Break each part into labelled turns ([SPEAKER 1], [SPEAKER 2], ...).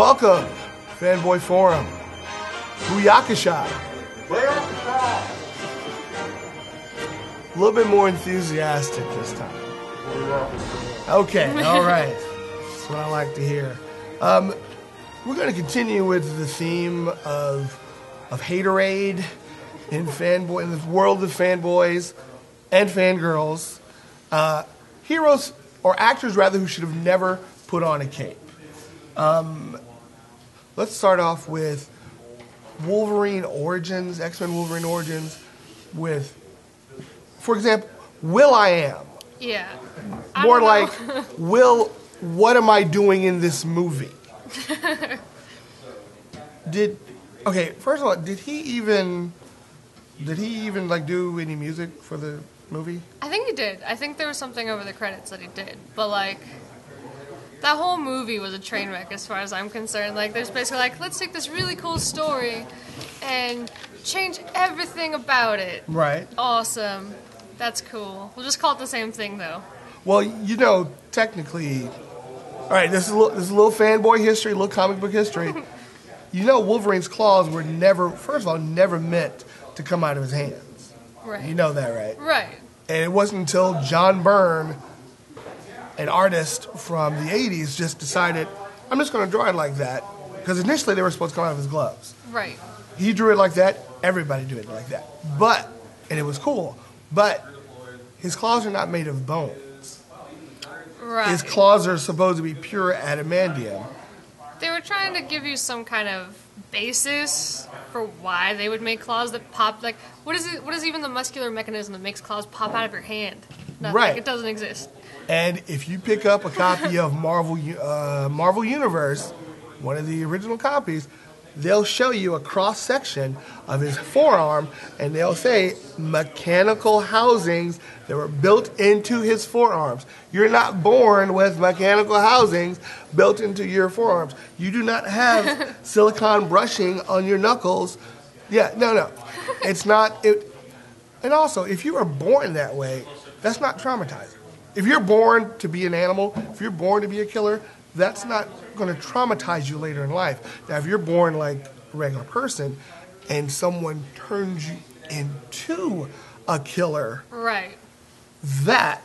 [SPEAKER 1] welcome, Fanboy Forum. Booyakasha. A little bit more enthusiastic this time. Okay, all right. That's what I like to hear. We're going to continue with the theme of haterade in the world of fanboys and fangirls. Heroes, or actors rather, who should have never put on a cape. Let's start off with Wolverine Origins, X-Men Wolverine Origins, with, for example, Will.i.am.
[SPEAKER 2] Yeah.
[SPEAKER 1] More like, Will, what am I doing in this movie? First of all, did he even like do any music for the movie?
[SPEAKER 2] I think he did. I think there was something over the credits that he did. But like, that whole movie was a train wreck as far as I'm concerned. Like, there's basically like, let's take this really cool story and change everything about it.
[SPEAKER 1] Right.
[SPEAKER 2] Awesome. That's cool. We'll just call it the same thing though.
[SPEAKER 1] Well, you know, technically, all right, this is a little fanboy history, a little comic book history. You know, Wolverine's claws were never meant to come out of his hands.
[SPEAKER 2] Right.
[SPEAKER 1] You know that, right?
[SPEAKER 2] Right.
[SPEAKER 1] And it wasn't until John Byrne, an artist from the 80s, just decided, I'm just going to draw it like that. Because initially they were supposed to come out of his gloves.
[SPEAKER 2] Right.
[SPEAKER 1] He drew it like that. Everybody drew it like that. And it was cool. But his claws are not made of bones.
[SPEAKER 2] Right.
[SPEAKER 1] His claws are supposed to be pure adamantium.
[SPEAKER 2] They were trying to give you some kind of basis for why they would make claws that pop. Like, what is even the muscular mechanism that makes claws pop out of your hand? Nothing.
[SPEAKER 1] Right.
[SPEAKER 2] Like, it doesn't exist.
[SPEAKER 1] And if you pick up a copy of Marvel Universe, one of the original copies, they'll show you a cross-section of his forearm, and they'll say mechanical housings that were built into his forearms. You're not born with mechanical housings built into your forearms. You do not have silicone brushing on your knuckles. Yeah, no. It's not. And also, if you are born that way, that's not traumatizing. If you're born to be an animal, if you're born to be a killer, that's not going to traumatize you later in life. Now, if you're born like a regular person and someone turns you into a killer,
[SPEAKER 2] right,
[SPEAKER 1] that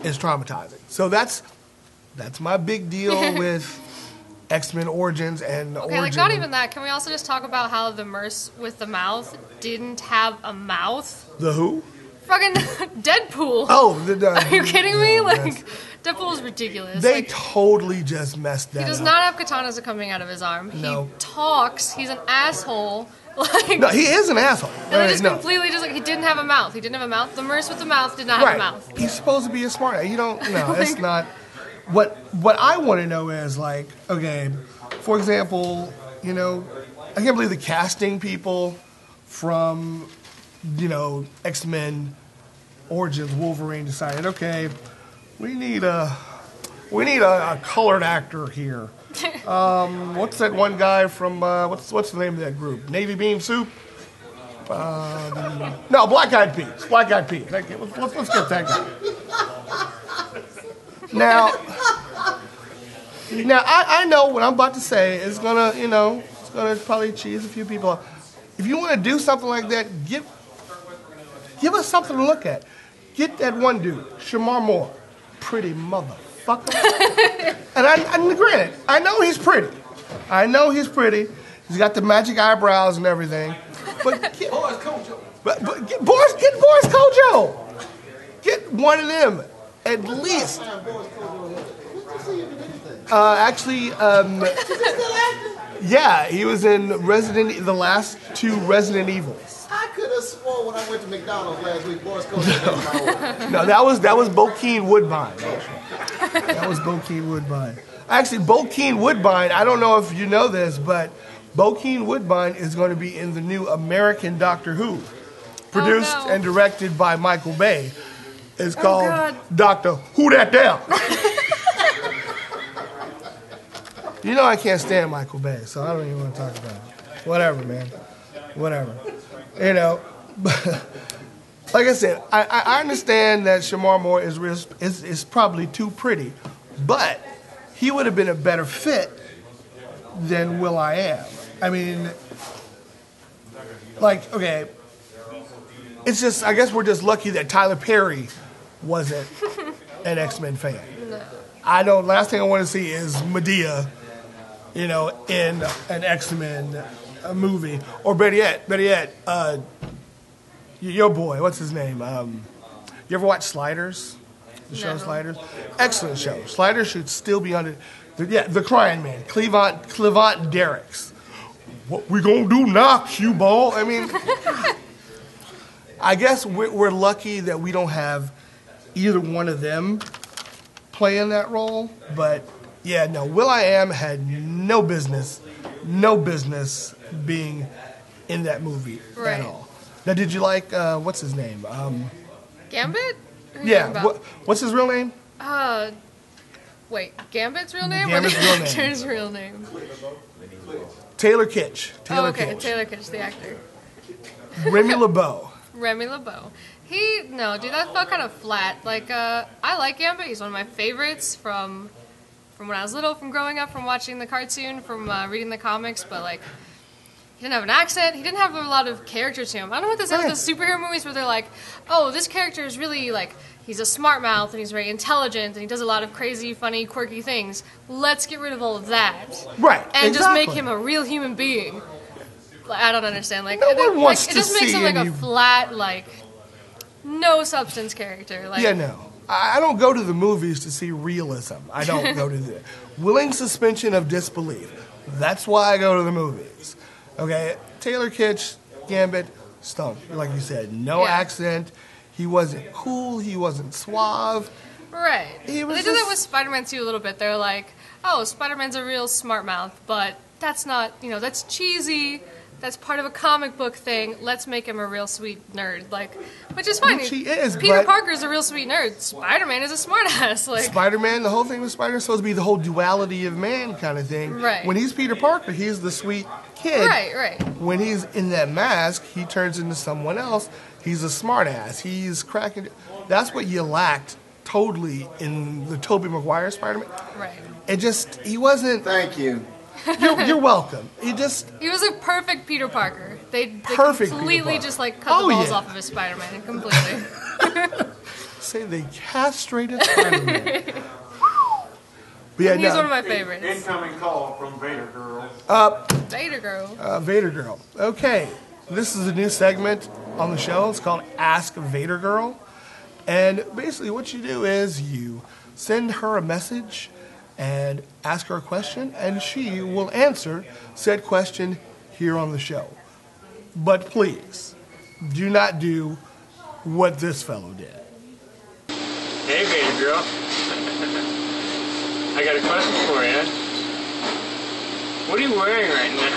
[SPEAKER 1] is traumatizing. So that's my big deal with X-Men Origins and
[SPEAKER 2] okay, like not even that. Can we also just talk about how the Merce with the mouth didn't have a mouth?
[SPEAKER 1] The who?
[SPEAKER 2] Fucking Deadpool.
[SPEAKER 1] Oh,
[SPEAKER 2] are you kidding me? Like, Deadpool is ridiculous.
[SPEAKER 1] They totally just messed that up.
[SPEAKER 2] He does not have katanas coming out of his arm.
[SPEAKER 1] No.
[SPEAKER 2] He talks. He's an asshole. Like,
[SPEAKER 1] no, he is an asshole.
[SPEAKER 2] And they just completely just like, he didn't have a mouth. He didn't have a mouth. The Merce with the mouth did not have a mouth.
[SPEAKER 1] He's supposed to be a smart guy. You don't. No, it's not. What I want to know is like, okay, for example, you know, I can't believe the casting people from, you know, X-Men Origins Wolverine decided, okay, we need a colored actor here. What's that one guy from what's the name of that group? Navy Bean Soup? No, Black Eyed Peas. Black Eyed Peas. Okay, let's get that guy. Now I know what I'm about to say is gonna probably cheese a few people up. If you want to do something like that, give us something to look at. Get that one dude, Shamar Moore, pretty motherfucker. and granted, I know he's pretty. He's got the magic eyebrows and everything. But get Boris Kojo. Get Boris Kojo. Get one of them at least. Yeah, he was in the last two Resident Evils.
[SPEAKER 3] I could have sworn when I went to McDonald's last week, Boris Kojo.
[SPEAKER 1] No, that was Bokeem Woodbine. That was Bokeem Woodbine. Actually, Bokeem Woodbine, I don't know if you know this, but Bokeem Woodbine is going to be in the new American Doctor Who, produced and directed by Michael Bay. It's called Doctor Who That There. You know I can't stand Michael Bay, so I don't even want to talk about it. Whatever, man. Whatever. You know, like I said, I understand that Shamar Moore is probably too pretty, but he would have been a better fit than Will.i.am. I mean, like, okay, it's just, I guess we're just lucky that Tyler Perry wasn't an X-Men fan.
[SPEAKER 2] No.
[SPEAKER 1] Last thing I want to see is Medea, in an X-Men movie. Or better yet, your boy, what's his name? You ever watch Sliders? The show
[SPEAKER 2] No.
[SPEAKER 1] Sliders? Excellent show. Sliders should still be on the Crying Man, Clevant Derricks. What we gonna do now, cue ball? I mean, I guess we're lucky that we don't have either one of them playing that role. But yeah, no, Will.i.am had no business being in that movie
[SPEAKER 2] Right.
[SPEAKER 1] at all. Now, did you like what's his name?
[SPEAKER 2] Gambit? Who are you
[SPEAKER 1] Yeah,
[SPEAKER 2] talking about?
[SPEAKER 1] what's his real name?
[SPEAKER 2] Wait, Gambit's real name
[SPEAKER 1] Gambit's
[SPEAKER 2] or the
[SPEAKER 1] real name.
[SPEAKER 2] actor's real name?
[SPEAKER 1] Taylor Kitsch.
[SPEAKER 2] Oh, okay, Taylor Kitsch, the actor.
[SPEAKER 1] Remy LeBeau.
[SPEAKER 2] Remy LeBeau. Dude, that felt kind of flat. Like, I like Gambit. He's one of my favorites from when I was little, from growing up, from watching the cartoon, from reading the comics. But like, he didn't have an accent. He didn't have a lot of character to him. I don't know what this is with the superhero movies where they're like, oh, this character is really like, he's a smart mouth and he's very intelligent and he does a lot of crazy, funny, quirky things. Let's get rid of all of that.
[SPEAKER 1] Right.
[SPEAKER 2] And just make
[SPEAKER 1] exactly.
[SPEAKER 2] him a real human being. Like, I don't understand. Like,
[SPEAKER 1] No one wants
[SPEAKER 2] it
[SPEAKER 1] to
[SPEAKER 2] just makes
[SPEAKER 1] see
[SPEAKER 2] him like
[SPEAKER 1] any-
[SPEAKER 2] a flat, like, no substance character. Like,
[SPEAKER 1] Yeah, no. I don't go to the movies to see realism. I don't go to the willing suspension of disbelief. That's why I go to the movies. Okay, Taylor Kitsch, Gambit, stunk. Like you said, no
[SPEAKER 2] Yeah.
[SPEAKER 1] accent. He wasn't cool. He wasn't suave.
[SPEAKER 2] Right.
[SPEAKER 1] He was
[SPEAKER 2] They did that
[SPEAKER 1] just-
[SPEAKER 2] with Spider-Man too a little bit. They're like, oh, Spider-Man's a real smart mouth, but that's not, that's cheesy. That's part of a comic book thing. Let's make him a real sweet nerd. Like, which is fine.
[SPEAKER 1] Which he is,
[SPEAKER 2] Peter
[SPEAKER 1] but-
[SPEAKER 2] Parker's a real sweet nerd. Spider-Man is a smartass. Like,
[SPEAKER 1] Spider-Man, the whole thing with Spider-Man is supposed to be the whole duality of man kind of thing.
[SPEAKER 2] Right.
[SPEAKER 1] When he's Peter Parker, he's the sweet kid.
[SPEAKER 2] right.
[SPEAKER 1] When he's in that mask, he turns into someone else. He's a smartass. He's cracking. That's what you lacked totally in the Tobey Maguire Spider-Man.
[SPEAKER 2] Right.
[SPEAKER 1] He wasn't.
[SPEAKER 3] Thank you.
[SPEAKER 1] You're welcome.
[SPEAKER 2] He was a perfect Peter Parker. They
[SPEAKER 1] Perfect Peter
[SPEAKER 2] completely
[SPEAKER 1] Parker.
[SPEAKER 2] just like cut the balls
[SPEAKER 1] yeah.
[SPEAKER 2] off of his Spider-Man completely.
[SPEAKER 1] Say they castrated Spider-Man. But yeah,
[SPEAKER 2] He's
[SPEAKER 1] no.
[SPEAKER 2] one of my favorites.
[SPEAKER 4] Incoming call from VaderGirl.
[SPEAKER 2] VaderGirl.
[SPEAKER 1] VaderGirl. Okay, this is a new segment on the show. It's called Ask VaderGirl. And basically what you do is you send her a message and ask her a question, and she will answer said question here on the show. But please, do not do what this fellow did.
[SPEAKER 4] Hey, VaderGirl. I got a question for you. What are you wearing right now?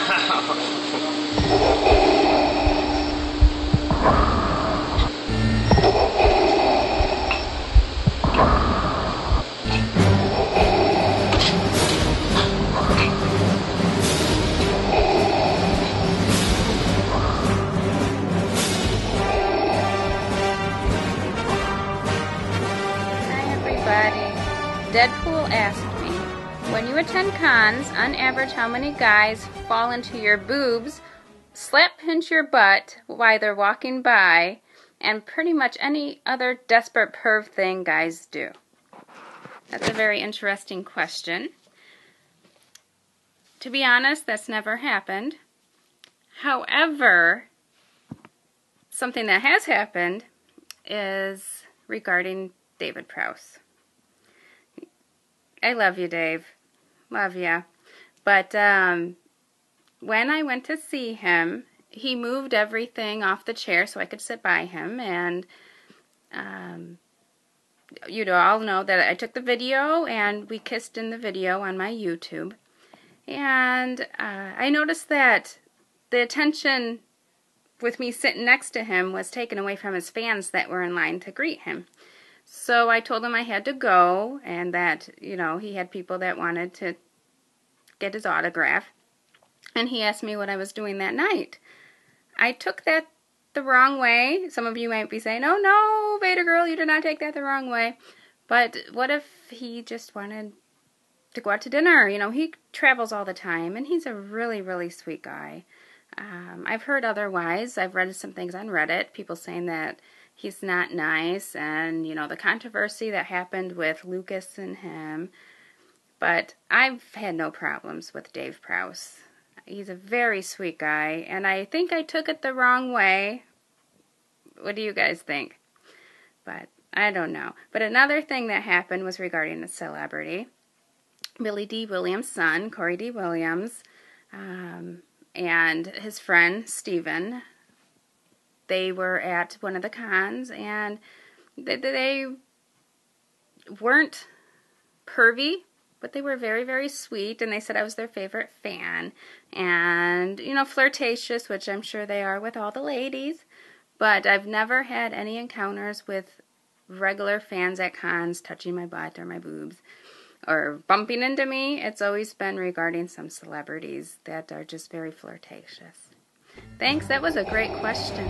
[SPEAKER 5] Hi everybody. Deadpool asked me, when you attend cons, on average how many guys fall into your boobs, slap pinch your butt while they're walking by, and pretty much any other desperate perv thing guys do? That's a very interesting question. To be honest, that's never happened. However, something that has happened is regarding David Prowse. I love you, Dave. Love ya. But when I went to see him, he moved everything off the chair so I could sit by him. And you all know that I took the video and we kissed in the video on my YouTube. And I noticed that the attention with me sitting next to him was taken away from his fans that were in line to greet him. So I told him I had to go and that, he had people that wanted to get his autograph. And he asked me what I was doing that night. I took that the wrong way. Some of you might be saying, oh no, VaderGirl, you did not take that the wrong way. But what if he just wanted to go out to dinner. You know, he travels all the time, and he's a really, really sweet guy. I've heard otherwise. I've read some things on Reddit, people saying that he's not nice, and, you know, the controversy that happened with Lucas and him. But I've had no problems with Dave Prowse. He's a very sweet guy, and I think I took it the wrong way. What do you guys think? But I don't know. But another thing that happened was regarding a celebrity. Billy D. Williams' son, Corey D. Williams, and his friend, Steven, they were at one of the cons, and they weren't pervy, but they were very, very sweet, and they said I was their favorite fan, and, you know, flirtatious, which I'm sure they are with all the ladies, but I've never had any encounters with regular fans at cons touching my butt or my boobs or bumping into me. It's always been regarding some celebrities that are just very flirtatious. Thanks, that was a great question.